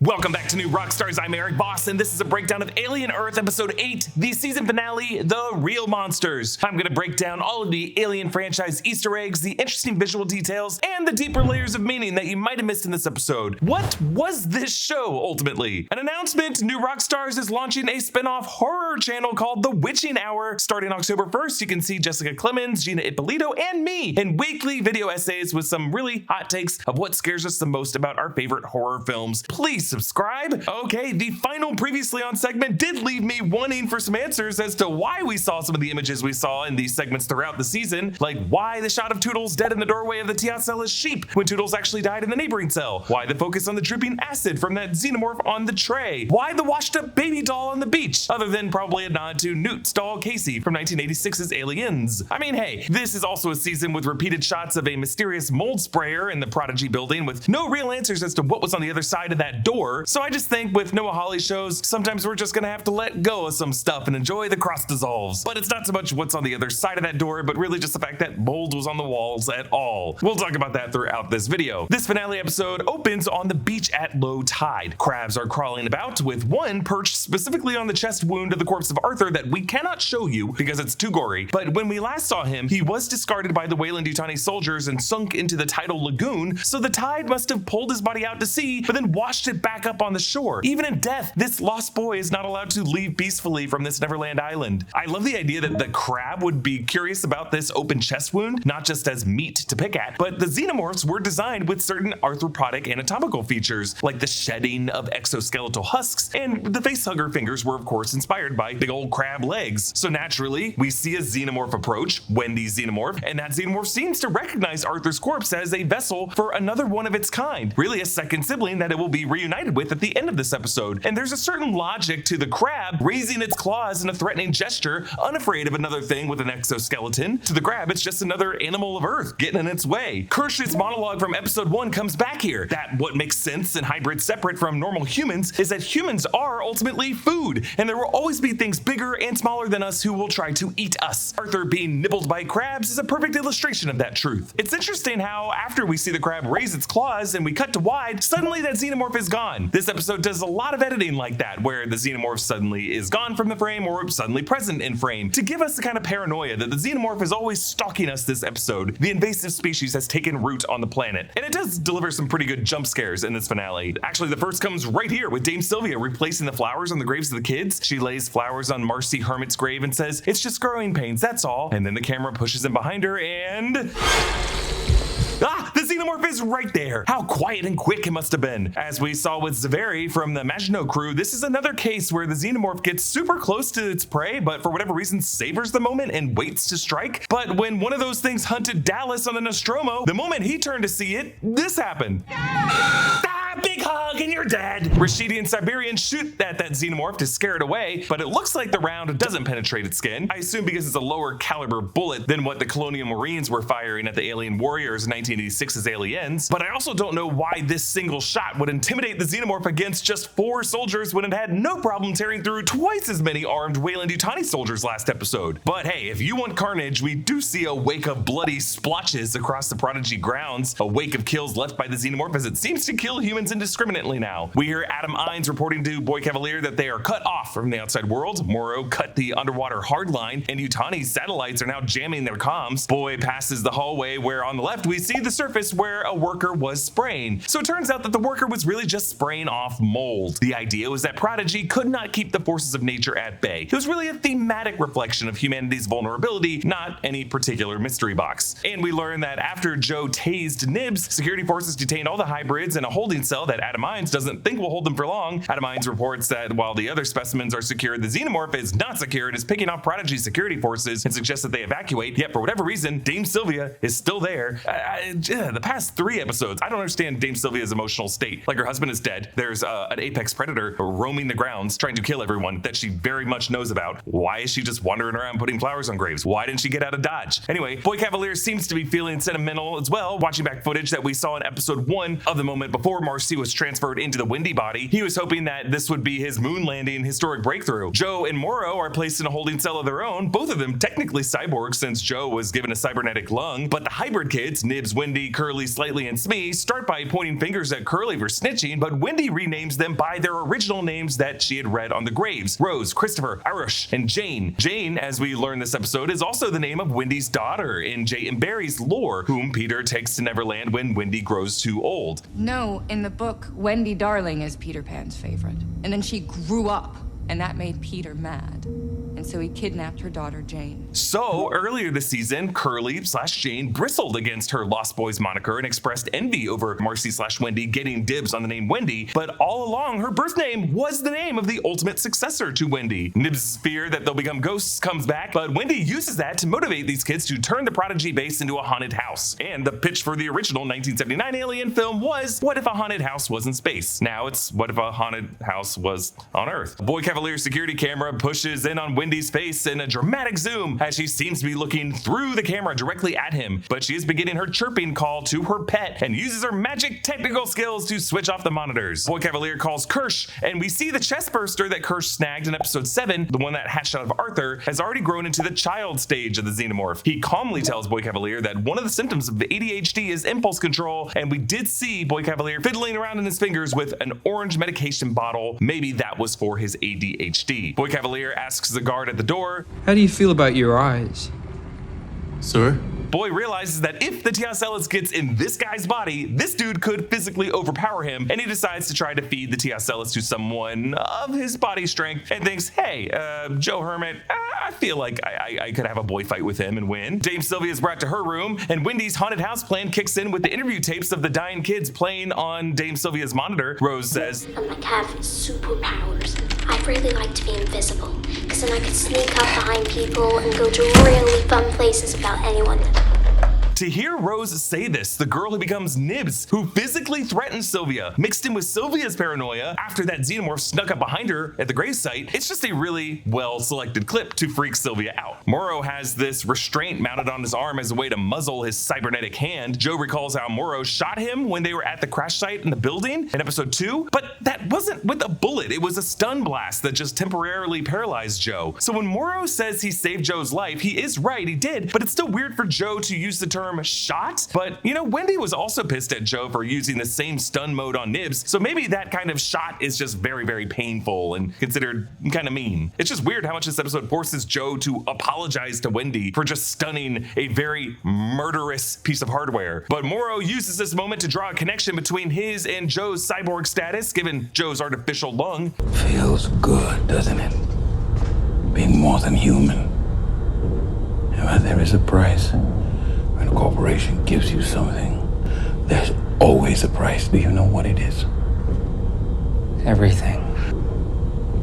Welcome back to New Rockstars. I'm Erik Voss, and this is a breakdown of Alien Earth Episode 8, the season finale, The Real Monsters. I'm going to break down all of the Alien franchise Easter eggs, the interesting visual details, and the deeper layers of meaning that you might have missed in this episode. What was this show, ultimately? An announcement, New Rockstars is launching a spin-off horror channel called The Witching Hour. Starting October 1st, you can see Jessica Clemons, Gina, Ippolito, and me in weekly video essays with some really hot takes of what scares us the most about our favorite horror films. Please subscribe. Okay, the final previously on segment did leave me wanting for some answers as to why we saw some of the images we saw in these segments throughout the season, like why the shot of Toodles dead in the doorway of the Tiat cell is sheep when Toodles actually died in the neighboring cell, why the focus on the dripping acid from that xenomorph on the tray, why the washed up baby doll on the beach, other than probably a nod to Newt's doll Casey from 1986's Aliens. I mean, hey, this is also a season with repeated shots of a mysterious mold sprayer in the Prodigy building with no real answers as to what was on the other side of that door. So I just think with Noah Hawley shows, sometimes we're just gonna have to let go of some stuff and enjoy the cross dissolves. But it's not so much what's on the other side of that door, but really just the fact that mold was on the walls at all. We'll talk about that throughout this video. This finale episode opens on the beach at low tide. Crabs are crawling about, with one perched specifically on the chest wound of the corpse of Arthur that we cannot show you because it's too gory. But when we last saw him, he was discarded by the Weyland-Yutani soldiers and sunk into the tidal lagoon, so the tide must have pulled his body out to sea, but then washed it back up on the shore. Even in death, this lost boy is not allowed to leave peacefully from this Neverland island. I love the idea that the crab would be curious about this open chest wound, not just as meat to pick at, but the xenomorphs were designed with certain arthropodic anatomical features, like the shedding of exoskeletal husks, and the facehugger fingers were of course inspired by big old crab legs. So naturally, we see a xenomorph approach, Wendy's xenomorph, and that xenomorph seems to recognize Arthur's corpse as a vessel for another one of its kind, really a second sibling that it will be reunited with at the end of this episode. And there's a certain logic to the crab raising its claws in a threatening gesture, unafraid of another thing with an exoskeleton. To the crab, it's just another animal of Earth getting in its way. Kirsch's monologue from episode 1 comes back here, that what makes sense and hybrids separate from normal humans is that humans are ultimately food, and there will always be things bigger and smaller than us who will try to eat us. Arthur being nibbled by crabs is a perfect illustration of that truth. It's interesting how after we see the crab raise its claws and we cut to wide, suddenly that xenomorph is gone. This episode does a lot of editing like that, where the xenomorph suddenly is gone from the frame or suddenly present in frame, to give us the kind of paranoia that the xenomorph is always stalking us this episode. The invasive species has taken root on the planet, and it does deliver some pretty good jump scares in this finale. Actually, the first comes right here with Dame Sylvia replacing the flowers on the graves of the kids. She lays flowers on Marcy Hermit's grave and says, "It's just growing pains, that's all." And then the camera pushes in behind her and... the xenomorph is right there. How quiet and quick it must have been. As we saw with Zaveri from the Maginot crew, this is another case where the xenomorph gets super close to its prey, but for whatever reason savors the moment and waits to strike. But when one of those things hunted Dallas on the Nostromo, the moment he turned to see it, this happened. Big hug and you're dead. Rashidi and Siberian shoot at that xenomorph to scare it away, but it looks like the round doesn't penetrate its skin. I assume because it's a lower caliber bullet than what the Colonial Marines were firing at the alien warriors in 1986's Aliens. But I also don't know why this single shot would intimidate the xenomorph against just 4 soldiers when it had no problem tearing through twice as many armed Weyland-Yutani soldiers last episode. But hey, if you want carnage, we do see a wake of bloody splotches across the Prodigy grounds, a wake of kills left by the xenomorph as it seems to kill humans indiscriminately now. We hear Adam Ines reporting to Boy Cavalier that they are cut off from the outside world. Morrow cut the underwater hardline, and Yutani's satellites are now jamming their comms. Boy passes the hallway where on the left we see the surface where a worker was spraying. So it turns out that the worker was really just spraying off mold. The idea was that Prodigy could not keep the forces of nature at bay. It was really a thematic reflection of humanity's vulnerability, not any particular mystery box. And we learn that after Joe tased Nibs, security forces detained all the hybrids in a holding cell that Adam Ines doesn't think will hold them for long. Adam Ines reports that while the other specimens are secured, the xenomorph is not secured, is picking off Prodigy security forces and suggests that they evacuate. Yet for whatever reason, Dame Sylvia is still there. The past 3 episodes, I don't understand Dame Sylvia's emotional state. Like, her husband is dead. There's an apex predator roaming the grounds trying to kill everyone that she very much knows about. Why is she just wandering around putting flowers on graves? Why didn't she get out of Dodge? Anyway, Boy Cavalier seems to be feeling sentimental as well, watching back footage that we saw in episode 1 of the moment before Marcy Marcy was transferred into the Wendy body, he was hoping that this would be his moon landing historic breakthrough. Joe and Morrow are placed in a holding cell of their own, both of them technically cyborgs since Joe was given a cybernetic lung, but the hybrid kids, Nibs, Wendy, Curly, Slightly, and Smee, start by pointing fingers at Curly for snitching, but Wendy renames them by their original names that she had read on the graves: Rose, Christopher, Arush, and Jane. Jane, as we learn this episode, is also the name of Wendy's daughter in Jay and Barry's lore, whom Peter takes to Neverland when Wendy grows too old. No, in the book, Wendy Darling is Peter Pan's favorite. And then she grew up, and that made Peter mad. And so he kidnapped her daughter, Jane. So, earlier this season, Curly/Jane bristled against her Lost Boys moniker and expressed envy over Marcy/Wendy getting dibs on the name Wendy, but all along, her birth name was the name of the ultimate successor to Wendy. Nibs' fear that they'll become ghosts comes back, but Wendy uses that to motivate these kids to turn the Prodigy base into a haunted house. And the pitch for the original 1979 Alien film was, what if a haunted house was in space? Now it's, what if a haunted house was on Earth? A Boy Cavalier's security camera pushes in on Wendy's face in a dramatic zoom as she seems to be looking through the camera directly at him, but she is beginning her chirping call to her pet and uses her magic technical skills to switch off the monitors. Boy Cavalier calls Kirsch, and we see the chest burster that Kirsch snagged in episode 7, the one that hatched out of Arthur, has already grown into the child stage of the xenomorph. He calmly tells Boy Cavalier that one of the symptoms of ADHD is impulse control, and we did see Boy Cavalier fiddling around in his fingers with an orange medication bottle. Maybe that was for his ADHD. Boy Cavalier asks the guard at the door, "How do you feel about your eyes?" Sir? Boy realizes that if the TSLS gets in this guy's body, this dude could physically overpower him, and he decides to try to feed the TSLS to someone of his body strength and thinks, hey, Joe Hermit, I feel like I could have a boy fight with him and win. Dame Sylvia is brought to her room, and Wendy's haunted house plan kicks in with the interview tapes of the dying kids playing on Dame Sylvia's monitor. Rose says, I like to have superpowers. I'd really like to be invisible, because then I could sneak up behind people and go to really fun places without anyone. To hear Rose say this, the girl who becomes Nibs, who physically threatens Sylvia, mixed in with Sylvia's paranoia after that xenomorph snuck up behind her at the gravesite, it's just a really well-selected clip to freak Sylvia out. Morrow has this restraint mounted on his arm as a way to muzzle his cybernetic hand. Joe recalls how Morrow shot him when they were at the crash site in the building in episode 2, but that wasn't with a bullet. It was a stun blast that just temporarily paralyzed Joe. So when Morrow says he saved Joe's life, he is right, he did, but it's still weird for Joe to use the term shot. But you know, Wendy was also pissed at Joe for using the same stun mode on Nibs, so maybe that kind of shot is just very, very painful and considered kind of mean. It's just weird how much this episode forces Joe to apologize to Wendy for just stunning a very murderous piece of hardware. But Morrow uses this moment to draw a connection between his and Joe's cyborg status, given Joe's artificial lung. Feels good, doesn't it? Being more than human. But there is a price. When a corporation gives you something, there's always a price. Do you know what it is? Everything.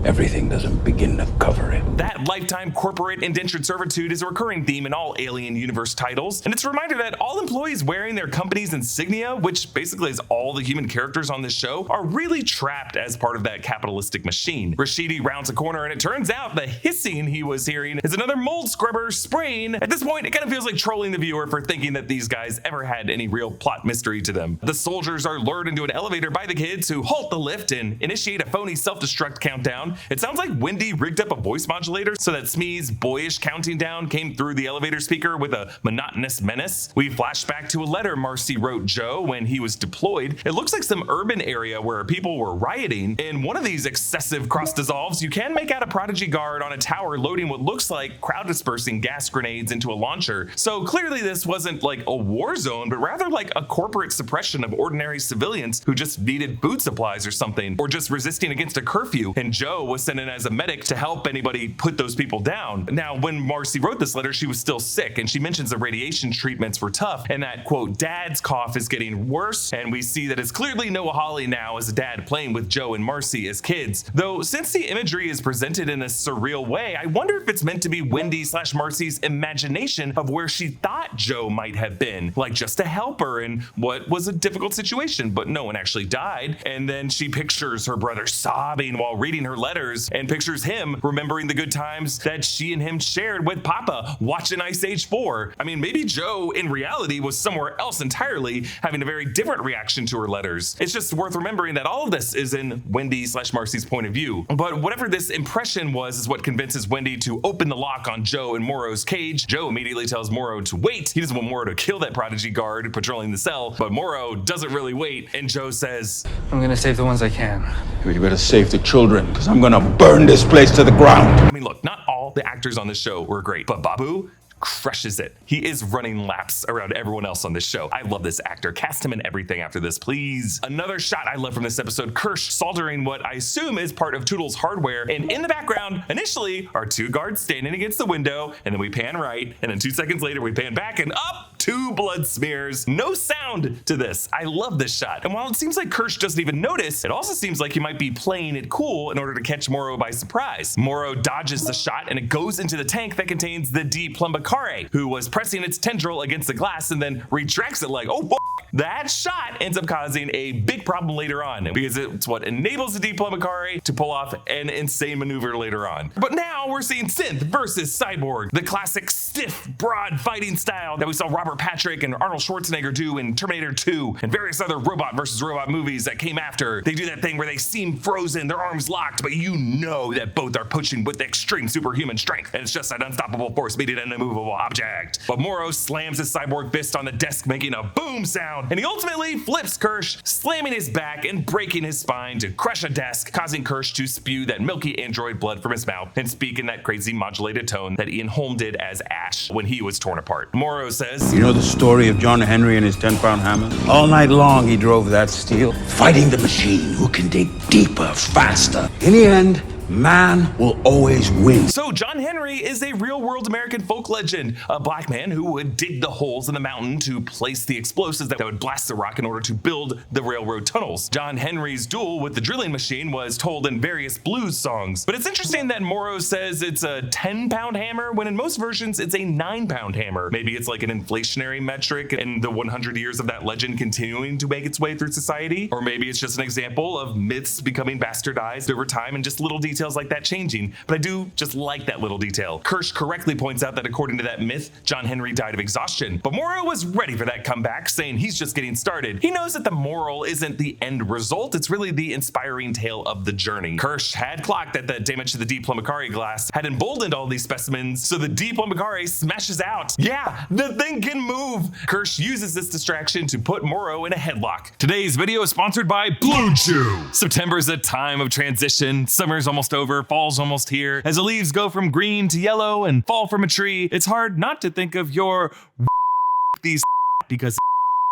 Everything doesn't begin to cover it. That lifetime corporate indentured servitude is a recurring theme in all Alien Universe titles, and it's a reminder that all employees wearing their company's insignia, which basically is all the human characters on this show, are really trapped as part of that capitalistic machine. Rashidi rounds a corner, and it turns out the hissing he was hearing is another mold scrubber spraying. At this point, it kind of feels like trolling the viewer for thinking that these guys ever had any real plot mystery to them. The soldiers are lured into an elevator by the kids, who halt the lift and initiate a phony self-destruct countdown. It sounds like Wendy rigged up a voice modulator so that Smee's boyish counting down came through the elevator speaker with a monotonous menace. We flash back to a letter Marcy wrote Joe when he was deployed. It looks like some urban area where people were rioting. In one of these excessive cross dissolves, you can make out a Prodigy guard on a tower loading what looks like crowd dispersing gas grenades into a launcher. So clearly this wasn't like a war zone, but rather like a corporate suppression of ordinary civilians who just needed food supplies or something, or just resisting against a curfew. And Joe was sent in as a medic to help anybody put those people down. Now, when Marcy wrote this letter, she was still sick, and she mentions the radiation treatments were tough, and that, quote, dad's cough is getting worse, and we see that it's clearly Noah Hawley now as a dad playing with Joe and Marcy as kids. Though, since the imagery is presented in a surreal way, I wonder if it's meant to be Wendy/Marcy's imagination of where she thought Joe might have been, like just to help her in what was a difficult situation, but no one actually died. And then she pictures her brother sobbing while reading her letter letters and pictures him remembering the good times that she and him shared with Papa watching Ice Age 4. I mean, maybe Joe in reality was somewhere else entirely, having a very different reaction to her letters. It's just worth remembering that all of this is in Wendy/Marcy's point of view. But whatever this impression was is what convinces Wendy to open the lock on Joe and Morrow's cage. Joe immediately tells Morrow to wait. He doesn't want Morrow to kill that prodigy guard patrolling the cell, but Morrow doesn't really wait, and Joe says, I'm gonna save the ones I can. You better save the children, because I'm gonna burn this place to the ground. I mean, look, not all the actors on this show were great, but Babu crushes it. He is running laps around everyone else on this show. I love this actor. Cast him in everything after this, please. Another shot I love from this episode, Kirsch soldering what I assume is part of Toodle's hardware, and in the background, initially, are two guards standing against the window, and then we pan right, and then 2 seconds later, we pan back and up, 2 blood smears. No sound to this. I love this shot. And while it seems like Kirsch doesn't even notice, it also seems like he might be playing it cool in order to catch Morrow by surprise. Morrow dodges the shot, and it goes into the tank that contains the D. Plumbacare, who was pressing its tendril against the glass and then retracts it like, oh, that shot ends up causing a big problem later on because it's what enables the D. Plumbacare to pull off an insane maneuver later on. But now we're seeing Synth versus Cyborg, the classic stiff, broad fighting style that we saw Robert Patrick and Arnold Schwarzenegger do in Terminator 2 and various other robot versus robot movies that came after. They do that thing where they seem frozen, their arms locked, but you know that both are pushing with extreme superhuman strength, and it's just an unstoppable force meeting an immovable object. But Morrow slams his cyborg fist on the desk, making a boom sound, and he ultimately flips Kirsch, slamming his back and breaking his spine to crush a desk, causing Kirsch to spew that milky android blood from his mouth and speak in that crazy modulated tone that Ian Holm did as Ash when he was torn apart. Morrow says, You know the story of John Henry and his 10-pound hammer? All night long he drove that steel, fighting the machine who can dig deeper, faster. In the end, man will always win. So John Henry is a real-world American folk legend, a black man who would dig the holes in the mountain to place the explosives that would blast the rock in order to build the railroad tunnels. John Henry's duel with the drilling machine was told in various blues songs, but it's interesting that Morrow says it's a 10-pound hammer when in most versions it's a 9-pound hammer. Maybe it's like an inflationary metric and the 100 years of that legend continuing to make its way through society, or maybe it's just an example of myths becoming bastardized over time and just little details like that changing, but I do just like that little detail. Kirsch correctly points out that according to that myth, John Henry died of exhaustion, but Morrow was ready for that comeback, saying he's just getting started. He knows that the moral isn't the end result, it's really the inspiring tale of the journey. Kirsch had clocked that the damage to the D. Plumbacare glass had emboldened all these specimens, so the D. Plumbacare smashes out. Yeah, the thing can move! Kirsch uses this distraction to put Morrow in a headlock. Today's video is sponsored by Blue Chew. September's a time of transition. Summer's almost over, fall's almost here. As the leaves go from green to yellow and fall from a tree, it's hard not to think of your these because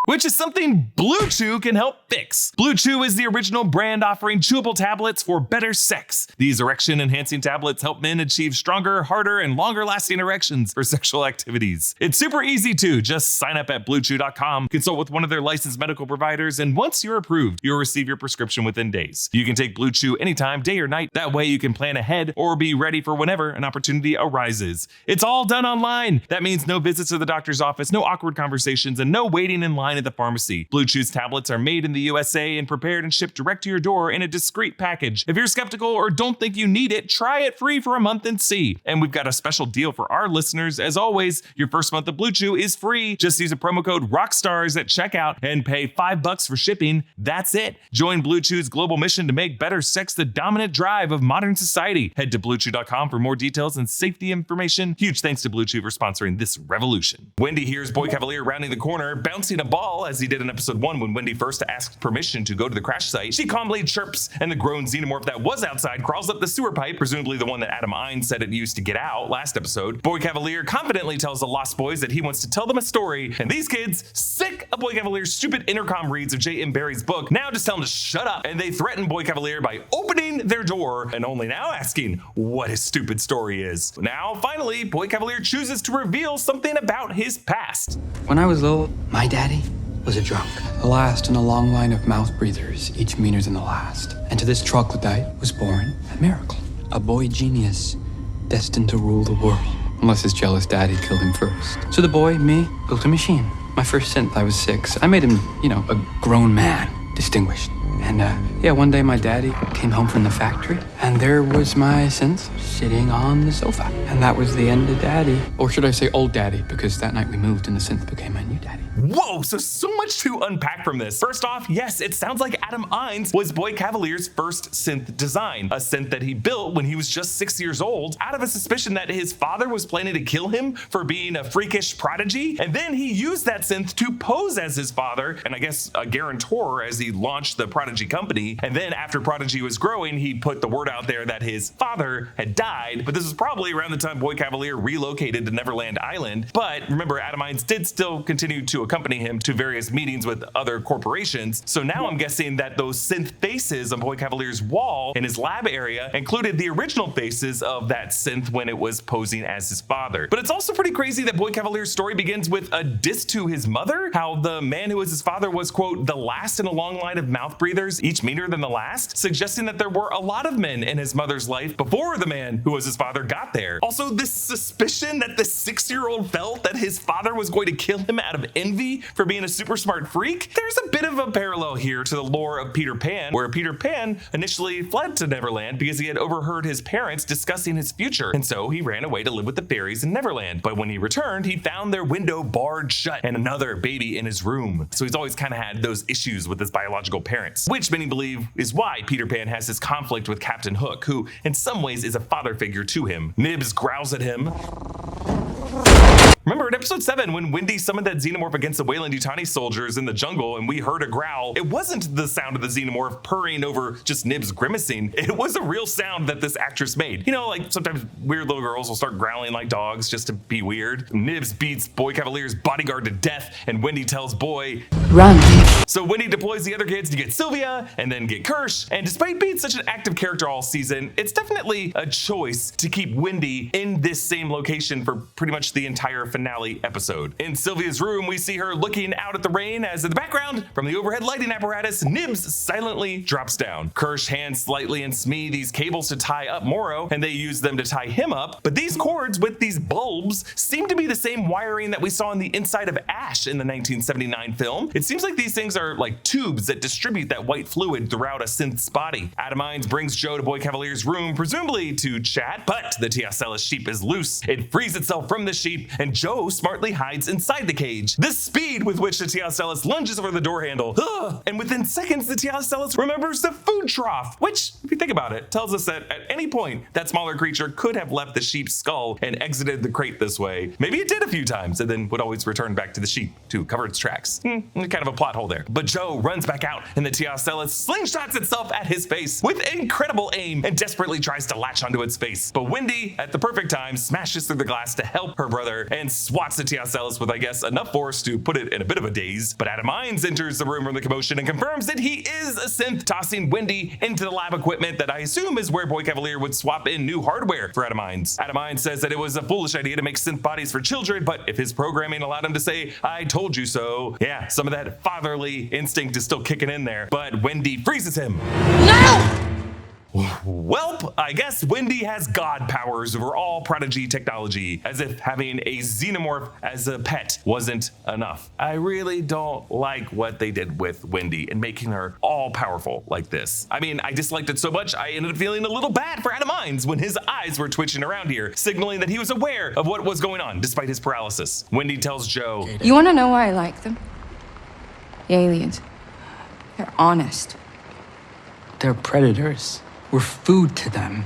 which is something Blue Chew can help fix. Blue Chew is the original brand offering chewable tablets for better sex. These erection-enhancing tablets help men achieve stronger, harder, and longer-lasting erections for sexual activities. It's super easy too. Just sign up at BlueChew.com, consult with one of their licensed medical providers, and once you're approved, you'll receive your prescription within days. You can take Blue Chew anytime, day or night. That way you can plan ahead or be ready for whenever an opportunity arises. It's all done online. That means no visits to the doctor's office, no awkward conversations, and no waiting in line at the pharmacy. Blue Chew's tablets are made in the USA and prepared and shipped direct to your door in a discreet package. If you're skeptical or don't think you need it, try it free for a month and see. And we've got a special deal for our listeners. As always, your first month of Blue Chew is free. Just use a promo code Rockstars at checkout and pay $5 for shipping. That's it. Join Blue Chew's global mission to make better sex the dominant drive of modern society. Head to BlueChew.com for more details and safety information. Huge thanks to Blue Chew for sponsoring this revolution. Wendy hears Boy Cavalier rounding the corner, bouncing a ball as he did in episode 1 when Wendy first asked permission to go to the crash site. She calmly chirps, and the grown xenomorph that was outside crawls up the sewer pipe, presumably the one that Adam Ine said it used to get out last episode. Boy Cavalier confidently tells the Lost Boys that he wants to tell them a story, and these kids, sick of Boy Cavalier's stupid intercom reads of J.M. Barrie's book, now just tell him to shut up, and they threaten Boy Cavalier by opening their door and only now asking what his stupid story is. Now, finally, Boy Cavalier chooses to reveal something about his past. When I was little, my daddy was a drunk. The last in a long line of mouth breathers, each meaner than the last. And to this troglodyte was born a miracle. A boy genius destined to rule the world. Unless his jealous daddy killed him first. So the boy, me, built a machine. My first synth, I was 6. I made him, a grown man. Distinguished. And yeah, one day my daddy came home from the factory, and there was my synth sitting on the sofa. And that was the end of Daddy. Or should I say old Daddy, because that night we moved and the synth became my new daddy. Whoa, so much to unpack from this. First off, yes, it sounds like Adam Ines was Boy Cavalier's first synth design, a synth that he built when he was just 6 years old, out of a suspicion that his father was planning to kill him for being a freakish prodigy, and then he used that synth to pose as his father, and I guess a guarantor as he launched the Prodigy company, and then after Prodigy was growing, he put the word out there that his father had died, but this was probably around the time Boy Cavalier relocated to Neverland Island. But remember, Adam Ines did still continue to accompany him to various meetings with other corporations, so now I'm guessing that those synth faces on Boy Cavalier's wall in his lab area included the original faces of that synth when it was posing as his father. But it's also pretty crazy that Boy Cavalier's story begins with a diss to his mother, how the man who was his father was, quote, the last in a long line of mouth breathers, each meaner than the last, suggesting that there were a lot of men in his mother's life before the man who was his father got there. Also, this suspicion that the 6-year-old felt that his father was going to kill him out of envy for being a super smart freak. There's a bit of a parallel here to the lore of Peter Pan, where Peter Pan initially fled to Neverland because he had overheard his parents discussing his future, and so he ran away to live with the fairies in Neverland. But when he returned, he found their window barred shut and another baby in his room. So he's always kind of had those issues with his biological parents, which many believe is why Peter Pan has his conflict with Captain Hook, who in some ways is a father figure to him. Nibs growls at him. Remember in episode 7 when Wendy summoned that xenomorph against the Weyland-Yutani soldiers in the jungle and we heard a growl? It wasn't the sound of the xenomorph purring over just Nibs grimacing. It was a real sound that this actress made. You know, like sometimes weird little girls will start growling like dogs just to be weird. Nibs beats Boy Cavalier's bodyguard to death and Wendy tells Boy, Run. So Wendy deploys the other kids to get Sylvia and then get Kirsch. And despite being such an active character all season, it's definitely a choice to keep Wendy in this same location for pretty much the entire finale episode. In Sylvia's room, we see her looking out at the rain as in the background, from the overhead lighting apparatus, Nibs silently drops down. Kirsch hands Slightly and Smee these cables to tie up Morrow, and they use them to tie him up. But these cords with these bulbs seem to be the same wiring that we saw on the inside of Ash in the 1979 film. It seems like these things are like tubes that distribute that white fluid throughout a synth's body. Adam Ines brings Joe to Boy Cavalier's room, presumably to chat, but the Teocellus sheep is loose. It frees itself from the sheep, and Joe smartly hides inside the cage. The speed with which the Teocellus lunges over the door handle, and within seconds the Teocellus remembers the food trough, which, if you think about it, tells us that at any point that smaller creature could have left the sheep's skull and exited the crate this way. Maybe it did a few times and then would always return back to the sheep to cover its tracks. Kind of a plot hole there. But Joe runs back out and the Teocellus slingshots itself at his face with incredible aim and desperately tries to latch onto its face. But Wendy, at the perfect time, smashes through the glass to help her brother and swats the Teocellus with, I guess, enough force to put it in a bit of a daze. But Adam Ines enters the room from the commotion and confirms that he is a synth, tossing Wendy into the lab equipment that I assume is where Boy Cavalier would swap in new hardware for Adam Ines. Adam Ines says that it was a foolish idea to make synth bodies for children, but if his programming allowed him to say, "I told you so," yeah, some of that fatherly instinct is still kicking in there. But Wendy freezes him. No! Welp, I guess Wendy has god powers over all Prodigy technology, as if having a xenomorph as a pet wasn't enough. I really don't like what they did with Wendy and making her all powerful like this. I mean, I disliked it so much I ended up feeling a little bad for Adam Ines when his eyes were twitching around here, signaling that he was aware of what was going on despite his paralysis. Wendy tells Joe, You want to know why I like them? The aliens. They're honest. They're predators. We're food to them.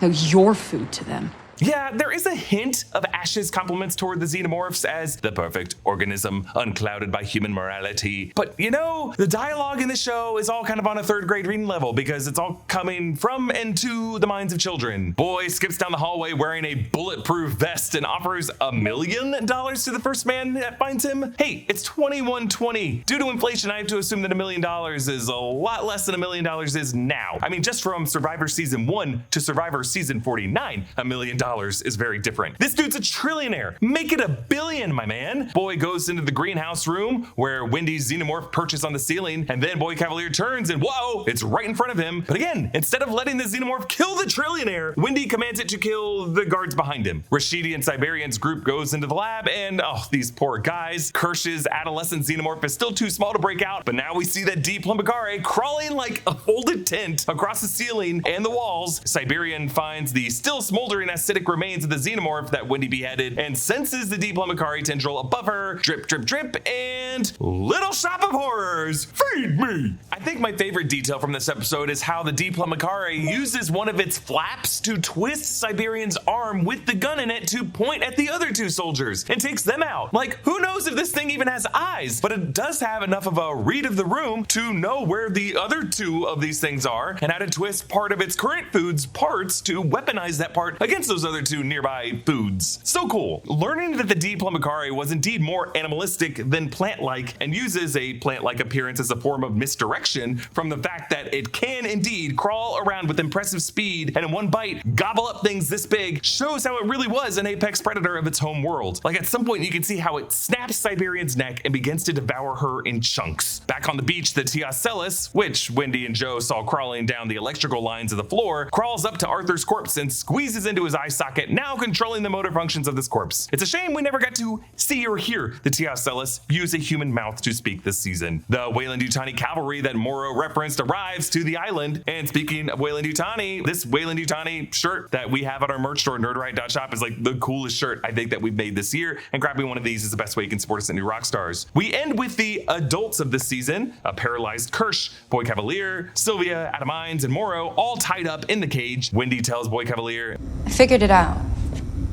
No, you're food to them. yeah, there is a hint of Ash's compliments toward the xenomorphs as the perfect organism unclouded by human morality. But you know, the dialogue in the show is all kind of on a third grade reading level because it's all coming from and to the minds of children. Boy skips down the hallway wearing a bulletproof vest and offers $1 million to the first man that finds him. Hey, it's 2120. Due to inflation, I have to assume that $1 million is a lot less than $1 million is now. I mean, just from Survivor Season 1 to Survivor Season 49, $1 million is very different. This dude's a trillionaire. Make it a billion, my man. Boy goes into the greenhouse room where Wendy's xenomorph perches on the ceiling, and then Boy Cavalier turns and whoa, it's right in front of him. But again, instead of letting the xenomorph kill the trillionaire, Wendy commands it to kill the guards behind him. Rashidi and Siberian's group goes into the lab, and these poor guys. Kirsch's adolescent xenomorph is still too small to break out, but now we see that D. Plumbicare crawling like a folded tent across the ceiling and the walls. Siberian finds the still smoldering acidic remains of the xenomorph that Wendy beheaded and senses the D. Plumbicare tendril above her. Drip, drip, drip, and Little Shop of Horrors, feed me! I think my favorite detail from this episode is how the D. Plumbicare uses one of its flaps to twist Siberian's arm with the gun in it to point at the other two soldiers and takes them out. Like, who knows if this thing even has eyes, but it does have enough of a read of the room to know where the other two of these things are and how to twist part of its current food's parts to weaponize that part against those other two nearby foods. So cool. Learning that the D. Plumbicare was indeed more animalistic than plant-like and uses a plant-like appearance as a form of misdirection from the fact that it can indeed crawl around with impressive speed and in one bite gobble up things this big shows how it really was an apex predator of its home world. Like, at some point you can see how it snaps Siberian's neck and begins to devour her in chunks. Back on the beach, the Teocellus, which Wendy and Joe saw crawling down the electrical lines of the floor, crawls up to Arthur's corpse and squeezes into his eye socket, now controlling the motor functions of this corpse. It's a shame we never got to see or hear the Teocellus use a human mouth to speak this season. The Weyland-Yutani cavalry that Morrow referenced arrives to the island, and speaking of Weyland-Yutani, this Weyland-Yutani shirt that we have at our merch store, nerdright.shop, is like the coolest shirt I think that we've made this year, and grabbing one of these is the best way you can support us at New Rockstars. We end with the adults of this season, a paralyzed Kirsch, Boy Cavalier, Sylvia, Adam Ines, and Morrow, all tied up in the cage. Wendy tells Boy Cavalier, I figured it out.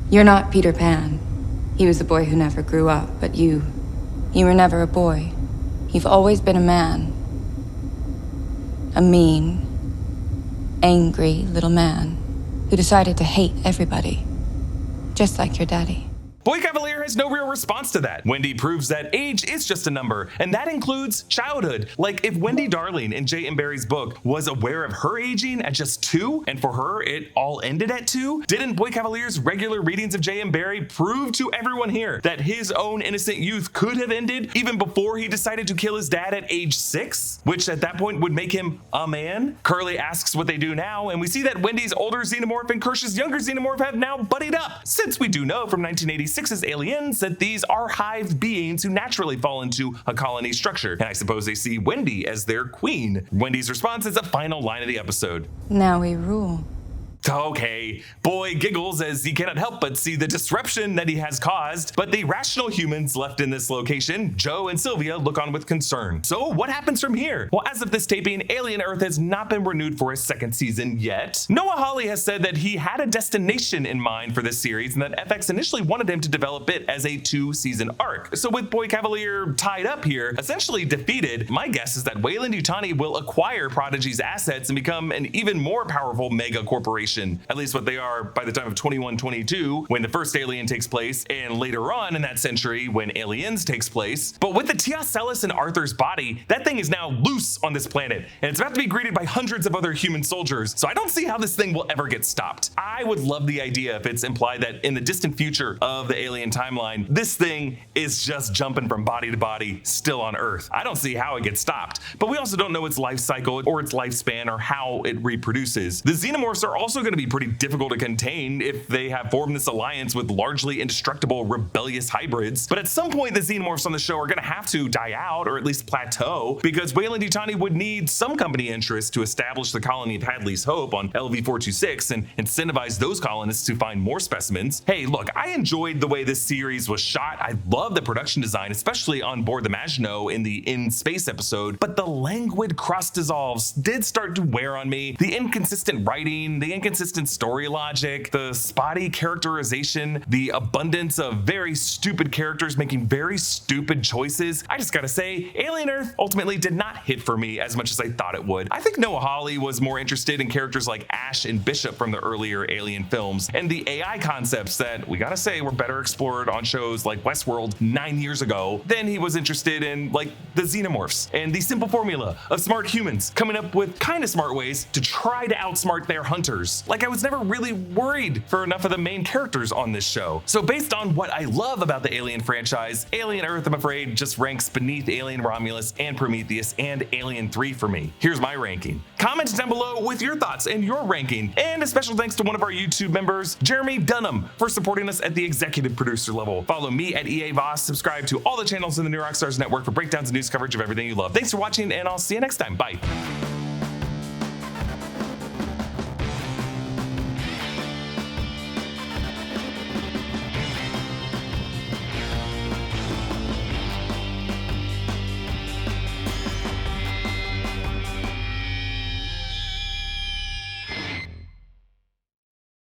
You're not Peter Pan. He was the boy who never grew up, but you were never a boy. You've always been a man. A mean, angry little man who decided to hate everybody. Just like your daddy. Boy Cavalier has no real response to that. Wendy proves that age is just a number, and that includes childhood. Like, if Wendy Darling in J.M. Barrie's book was aware of her aging at just 2, and for her it all ended at 2, didn't Boy Cavalier's regular readings of J.M. Barrie prove to everyone here that his own innocent youth could have ended even before he decided to kill his dad at age 6? Which at that point would make him a man? Curly asks what they do now, and we see that Wendy's older xenomorph and Kirsch's younger xenomorph have now buddied up, since we do know from 1986's Aliens that these are hived beings who naturally fall into a colony structure, and I suppose they see Wendy as their queen. Wendy's response is a final line of the episode. Now we rule. Okay, Boy giggles as he cannot help but see the disruption that he has caused, but the rational humans left in this location, Joe and Sylvia, look on with concern. So what happens from here? Well, as of this taping, Alien Earth has not been renewed for a second season yet. Noah Hawley has said that he had a destination in mind for this series and that FX initially wanted him to develop it as a 2-season arc. So with Boy Cavalier tied up here, essentially defeated, my guess is that Weyland-Yutani will acquire Prodigy's assets and become an even more powerful mega corporation. At least what they are by the time of 2122, when the first Alien takes place, and later on in that century when Aliens takes place. But with the Teocellus in Arthur's body, that thing is now loose on this planet, and it's about to be greeted by hundreds of other human soldiers, so I don't see how this thing will ever get stopped. I would love the idea if it's implied that in the distant future of the Alien timeline, this thing is just jumping from body to body, still on Earth. I don't see how it gets stopped, but we also don't know its life cycle or its lifespan or how it reproduces. The xenomorphs are also going to be pretty difficult to contain if they have formed this alliance with largely indestructible rebellious hybrids. But at some point the xenomorphs on the show are going to have to die out, or at least plateau, because Weyland-Yutani would need some company interest to establish the colony of Hadley's Hope on LV-426 and incentivize those colonists to find more specimens. Hey, look, I enjoyed the way this series was shot. I love the production design, especially on board the Maginot in the In Space episode, but the languid cross dissolves did start to wear on me. The inconsistent writing, the inconsistent story logic, the spotty characterization, the abundance of very stupid characters making very stupid choices. I just gotta say, Alien Earth ultimately did not hit for me as much as I thought it would. I think Noah Hawley was more interested in characters like Ash and Bishop from the earlier Alien films, and the AI concepts that, we gotta say, were better explored on shows like Westworld 9 years ago than he was interested in, like, the xenomorphs and the simple formula of smart humans coming up with kind of smart ways to try to outsmart their hunters. almost like I was never really worried for enough of the main characters on this show. So based on what I love about the Alien franchise, Alien Earth, I'm afraid, just ranks beneath Alien Romulus and Prometheus and Alien 3 for me. Here's my ranking. Comment down below with your thoughts and your ranking. And a special thanks to one of our YouTube members, Jeremy Dunham, for supporting us at the executive producer level. Follow me at EA Voss, subscribe to all the channels in the New Rockstars network for breakdowns and news coverage of everything you love. Thanks for watching, and I'll see you next time. Bye.